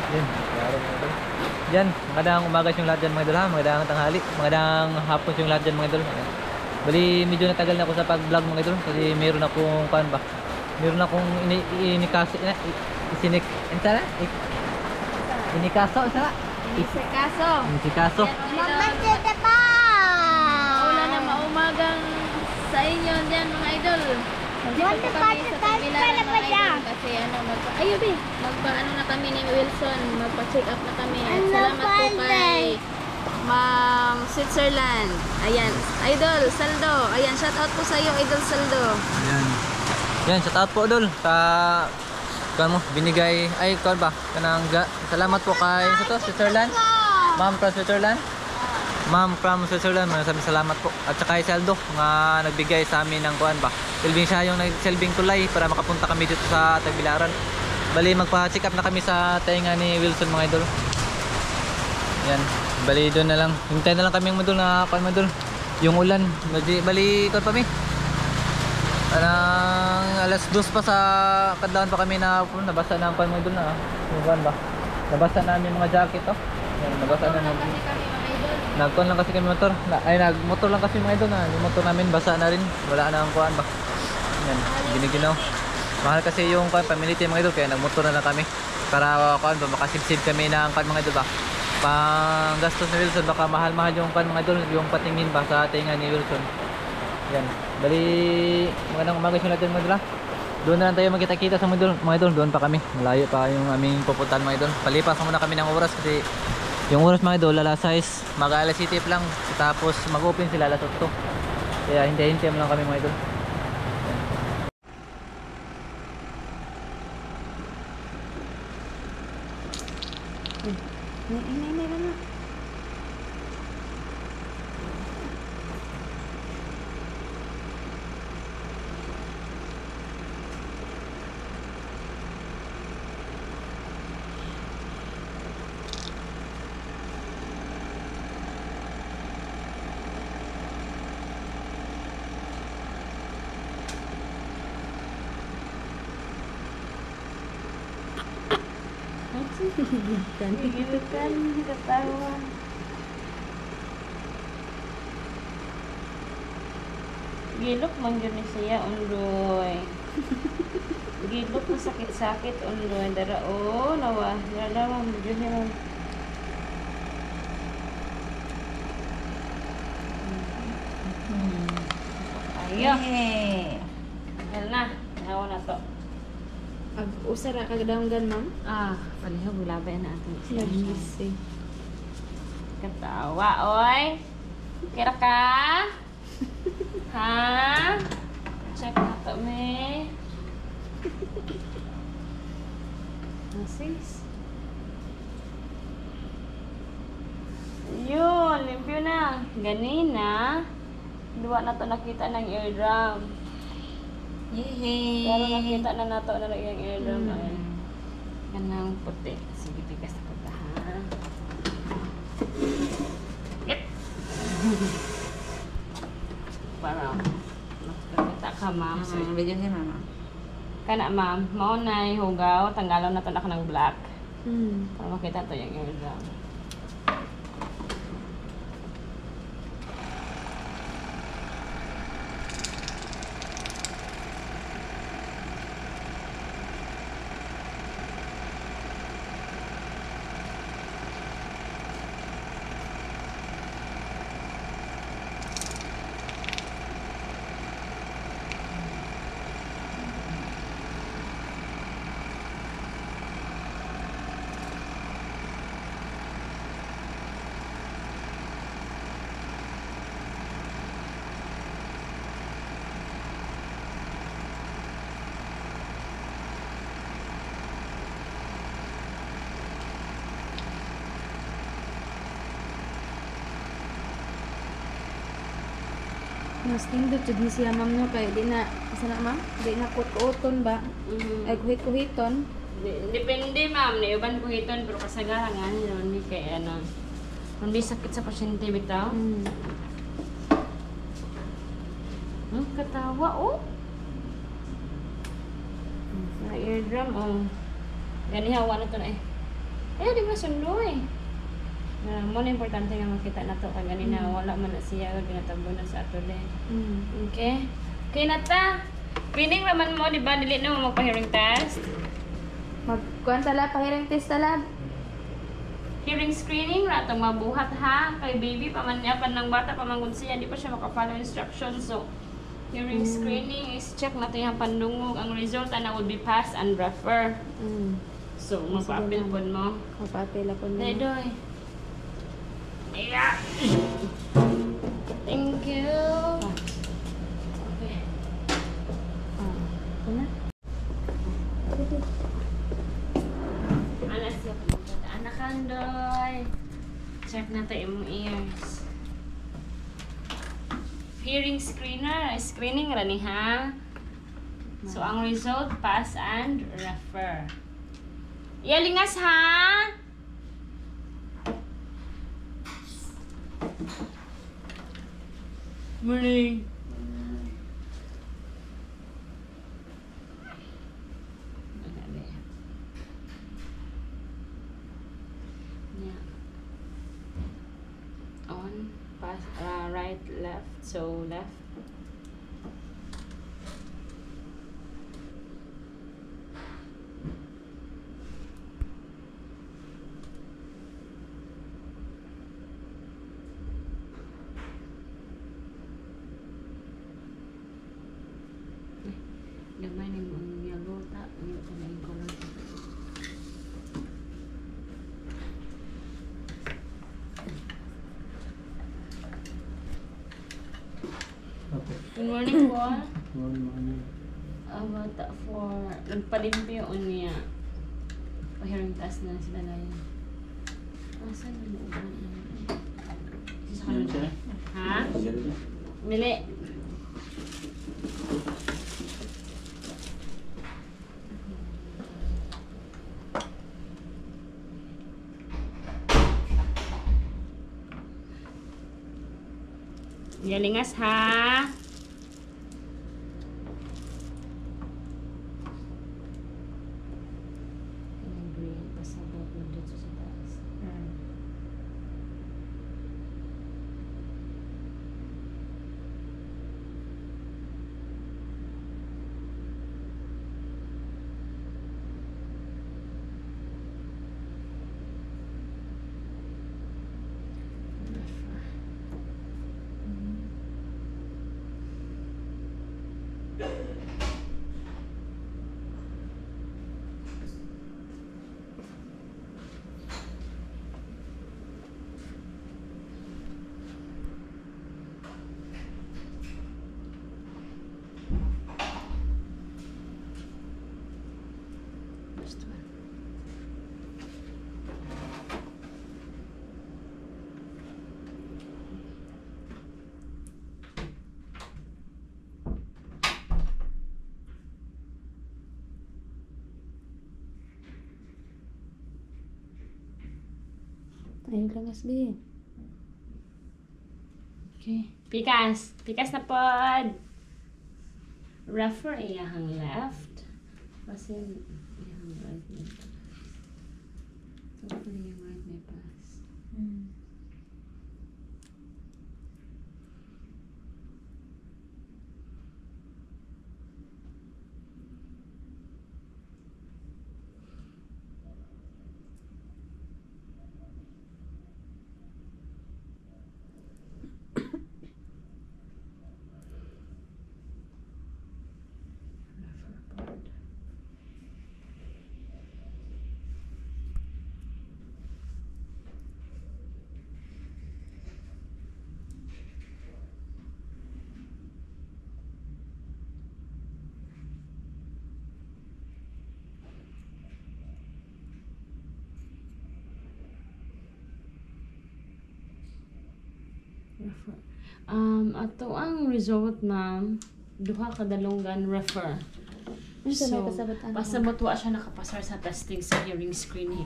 Yan, klaro mga idol. Yan, magandang umaga yung lahat dyan mga idol ha. Magandang tanghali, magandang hapon yung lahat dyan mga idol. Bali, medyo natagal na ako sa pag-vlog mga idol. Kasi meron akong, kaan ba? Meron akong inikaso, isinik, insara? Inikaso, insara? Isikaso. Inikaso. Mama, ulan na maumagang sa inyo dyan mga idol. Nandito po kami sa Tagbilaran mga idol. Kasi magpa-ano na kami ni Wilson. Magpa-check up na kami. At salamat po kay Ma'am Switzerland. Ayan, Idol Saldo. Ayan, shout out po sa iyo Idol Saldo. Ayan. Yan, shout out po idol sa kan mo binigay ay kan ba kanang salamat po kay sa Switzerland. Ma'am from Switzerland. Ma'am from Switzerland, maraming salamat po. At saka kay Saldo nga nagbigay sa amin ng kuan ba. Silbing siya yung nagsilbing tulay para makapunta kami dito sa Tagbilaran. Bali magpa-check up na kami sa tainga ni Wilson mga idol. Yan. Bali doon na lang. Hintay na lang kami mga idol na kuan mga idol. Yung ulan, bali kuan pa mi. Parang alas 2 pa sa kadlawan pa kami na nabasa na ang pan mo doon na. Yung ba? Nabasa namin mga jacket oh. Yan, nabasa na namin. Nagkuhan lang kasi kami motor. Nagmotor lang kasi mga idol na. Yung motor namin basa na rin. Wala na ang kuhan ba. Yan, giniginaw. Mahal kasi yung kuhan pamiliti mga idol kaya nagmotor na lang kami. Para kuhan ba makasibsib kami ng kuhan mga idol ba. Pang gastos ni Wilson baka mahal-mahal yung kuhan mga idol, yung patingin ba sa tinga ni Wilson. Yan. Bali, magandang umaga sa natin mga idol. Doon na lang tayo magkita-kita sa mga idol. Doon pa kami. Malayo pa yung aming pupuntahan mga idol. Palipas muna kami ng oras kasi yung oras mga idol alas 6, mag-alas 7 lang. Tapos mag-open sila alas 8. Kaya hintay-hintay mo lang kami mga idol. Kan ketawa. Gilok man gyud ni siya undoy. Gilok na sakit-sakit undoy dara nawa. Dara man gyud ni man. Ayo. Na, nawa na to. Usara ka daunggan, ma'am? Palihaw gulabay na ato. Lagisi. Ketawa, oy. Kira ka? Ha? Check na to, me. Asis. Yun, limpyo na. Ganina, duwa na to nakita ng eardrum. Yehey! Pero nakita na nato na yung eardrum ay kanang puti. Sige, tigas na puta ha. Yep! Para makakita ka ma'am. Video si mama. Kana ma'am, maunay, hugaw, tanggalon na to na ka ng black. Hmm. Para makita to yung eardrum. Mas tindot jud ni siya ma'am no kay di na isa na ma'am, di na kuot-kuoton ba? Ay kuhit-kuhiton. Depende ma'am, naiuban ko hiton pero kasagaran nga yun, hindi kay ano. Hindi sakit sa pasyente bitaw. Katawa oh. Sa eardrum oh. Gani hawa na to na eh. di ba sundo eh. Mo na importante nga makita na to kag ganina wala man na siya ginatabo na sa ato din. Okay. Okay na ta. Pining raman mo di ba dili na mo magpa-hearing test? Magkuhan tala, pahiring test tala. Hearing screening ra tong mabuhat ha kay baby pamanyapan ng bata pamangod siya di pa siya maka-follow instructions. So hearing screening is check natin yung pandungog. Ang result na would be pass and refer. So magpa-appeal po mo. Magpa-appeal ako na. Dedoy. Yeah. Thank you. Okay. Ito na. Anak siya po. Anak Kandoy. Check natin yung ears. Hearing screener. Screening rani ha. So, ang result, pass and refer. Yalingas ha! Morning. Yeah. On, pass, right, left, so left. Gamay na yung yellow ta. Yung ko na yung color. Good morning po. Good morning. Bata for nagpalimpyo niya. Pahiring taas na sila na yun. Asan na mo ba? Yan siya? Ha? Yan siya? Mili. Yalingas ha. Green pasabot mo dito sa taas. First one. Ayun lang asbi. Okay. Pikas. Pikas na pod. Refer iyahang left. Kasi iyahang right may pass. Hopefully yung right may pass. Refer. Ato ang result ma'am, duha ka dalunggan refer. So, pasabot wa siya nakapasar sa testing sa hearing screening.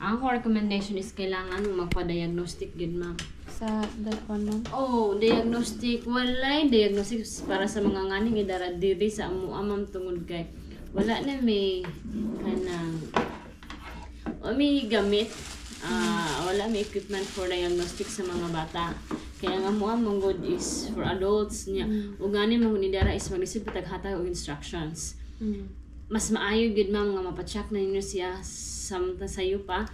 Ang recommendation is kailangan mo magpa-diagnostic gid ma'am. Sa dalakon ma'am. Oh, diagnostic. Walay diagnostic para sa mga nganing idara diri sa amo amam tungod kay wala na may kanang may gamit. Wala may equipment for diagnostic sa mga bata. Kaya nga mo ang good is for adults niya. Ug gani mo ni dara is mag-isip pataghatag og instructions. Mas maayo gid ma'am nga mapacheck na ninyo siya sayo pa.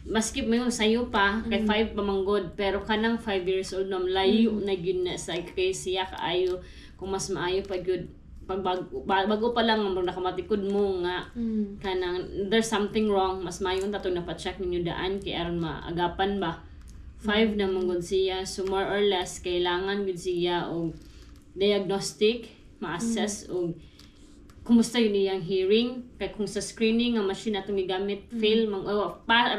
Maski may sayo pa kay 5 pa manggod, pero kanang 5 years old na layo na gyud na sa kay siya kaayo. Kung mas maayo pa gyud pag bago pa lang ang nakamatikod mo nga kanang there's something wrong, mas mayon tato na pa-check ninyo daan kay aron maagapan ba. 5 na manggod siya, so more or less kailangan gud siya og diagnostic, ma-assess og kumusta yun iyang hearing, kay kung sa screening nga machine atong gigamit fail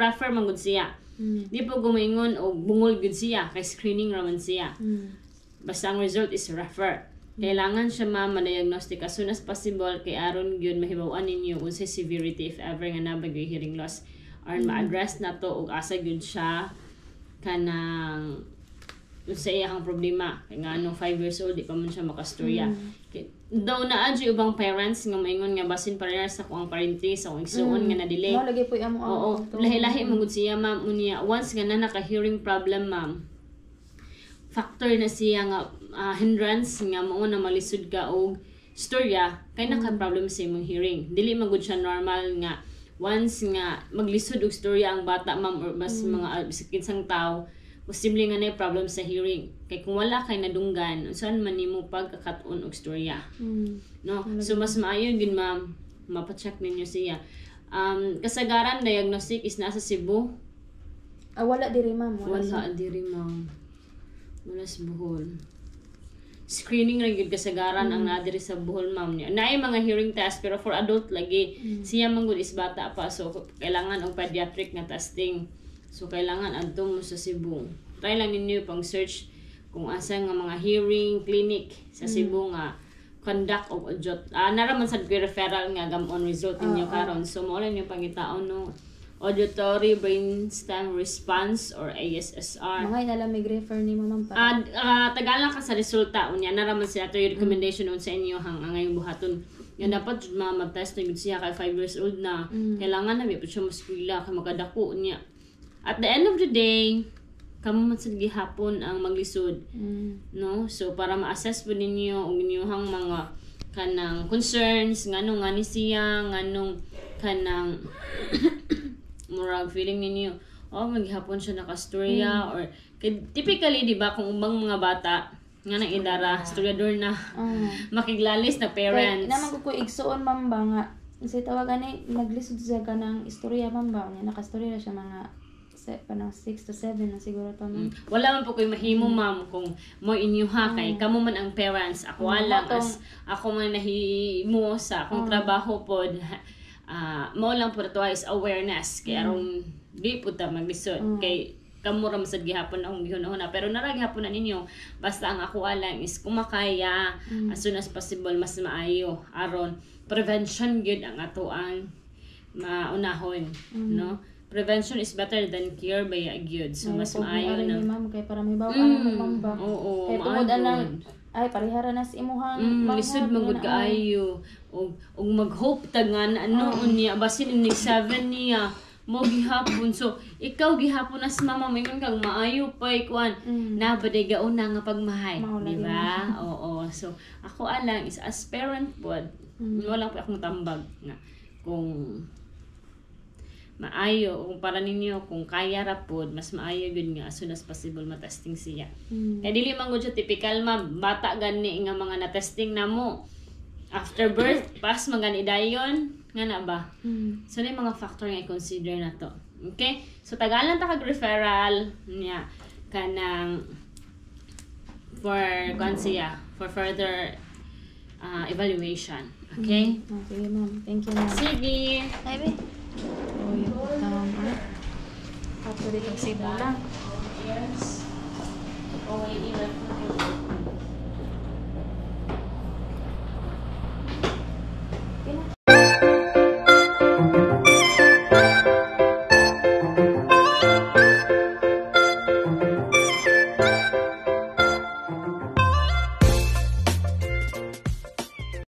refer manggod siya. Di po gumingon og bungol gud siya kay screening raman siya. Basta ang result is refer. Kailangan siya ma-diagnostic as soon as possible kay aron gyud mahibaw-an ninyo unsay severity if ever nga nabagay hearing loss or ma-address na to og asa gyud siya kanang unsay iyang problema. Kay nga anong 5 years old di pa man siya makastorya. Daw na adyo ubang parents nga maingon nga basin parehas sa kuang parente sa kuang igsuon nga na-delay. Mo lagi po amo. Oo, lahi-lahi mangud siya ma'am unya once nga na naka-hearing problem ma'am. Factor na siya nga hindrance nga mao na malisod ka og storya kay naka-problem sa imong hearing. Dili magud siya normal nga once nga maglisod og storya ang bata ma'am or mas mga kinsang tao posible nga na problem sa hearing. Kay kung wala kay nadunggan, saan man nimo pagkakatuon og storya. No? So mas maayo gid ma'am mapa-check ninyo siya. Kasagaran diagnostic is nasa Cebu. Wala diri ma'am. Wala diri ma'am. Wala sa Bohol. Screening ra gyud kasagaran ang nadiri sa Bohol ma'am niya. Naay mga hearing test pero for adult lagi. Siya man gud is bata pa so kailangan og pediatric nga testing. So kailangan adto mo sa Cebu. Try lang ninyo pang search kung asa nga mga hearing clinic sa Cebu nga conduct og audit. Naraman sad referral nga gamon result ninyo karon. So mo lang yung pangitaon no auditory brainstem response or ASSR. Mga inalamig refer ni ma'am pa. Tagalan ka sa resulta unya naraman siya to yung recommendation sa inyo hang ngayong buhaton. Yan dapat mag-test na gud siya kay 5 years old na. Kailangan na may siya maskwila kay makadako niya. At the end of the day, kamo man sad gihapon ang maglisod. No? So para ma-assess po ninyo ang inyong mga kanang concerns nganong ngani siya nganong kanang murag feeling ninyo maghapon siya nakastorya or typically di ba kung ubang mga bata nga nang idara storyador na makiglalis na parents naman ko igsuon ma'am ba nga say tawagan ni naglisod siya kanang istorya ma'am ba nga nakastorya na siya mga panang 6 to 7 na siguro pa ma'am. Wala man po ko'y mahimo ma'am kung mo inyo ha kay kamo man ang parents ako lang as ako man nahimo sa akong trabaho pod mo lang po ito is awareness kay aron di po ta maglisod kay kamo ra masad gihapon akong gihunahon pero nara gihapon na ninyo basta ang ako lang is kumakaya as soon as possible mas maayo aron prevention gyud ang ato ang maunahon no prevention is better than cure by gyud so mas maayo na ma'am kay para may bawaan mo ma'am ba oo kay tungod anang ay parihara na sa imuhang lisod magud kaayo og mag-hope tagan ano unya basin ni 7 niya mo gihapon so ikaw gihapon as mama mingon kag maayo pa ikuan na baday gauna nga pagmahay di ba oo so ako alang is as parent pod wala pa akong tambag nga kung maayo kung para ninyo kung kaya ra pod mas maayo gud nga as soon as possible ma-testing siya. Kay dili man gud siya typical ma'am bata gani nga mga na-testing namo after birth pas magani dayon nga na ba. So na mga factor nga i-consider na to. Okay? So tagalan ta kag referral niya kanang for siya for further evaluation. Okay? Okay ma'am. Thank you ma'am. Sige. Baby. Oh, yung putang Apo dito si Bula. Yes. Oh,